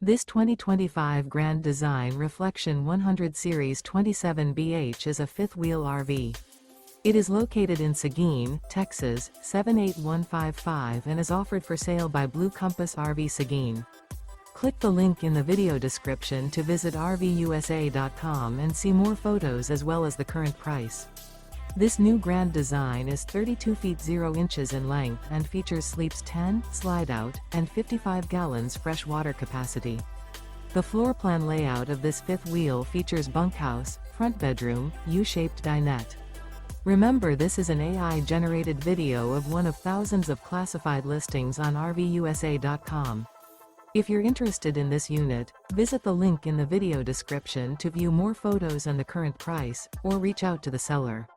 This 2025 Grand Design Reflection 100 Series 27BH is a fifth-wheel RV. It is located in Seguin, Texas, 78155 and is offered for sale by Blue Compass RV Seguin. Click the link in the video description to visit RVUSA.com and see more photos as well as the current price. This new Grand Design is 32 feet 0 inches in length and features sleeps 10, slide-out, and 55 gallons fresh water capacity. The floor plan layout of this fifth wheel features bunkhouse, front bedroom, U-shaped dinette. Remember, this is an AI-generated video of one of thousands of classified listings on RVUSA.com. If you're interested in this unit, visit the link in the video description to view more photos and the current price, or reach out to the seller.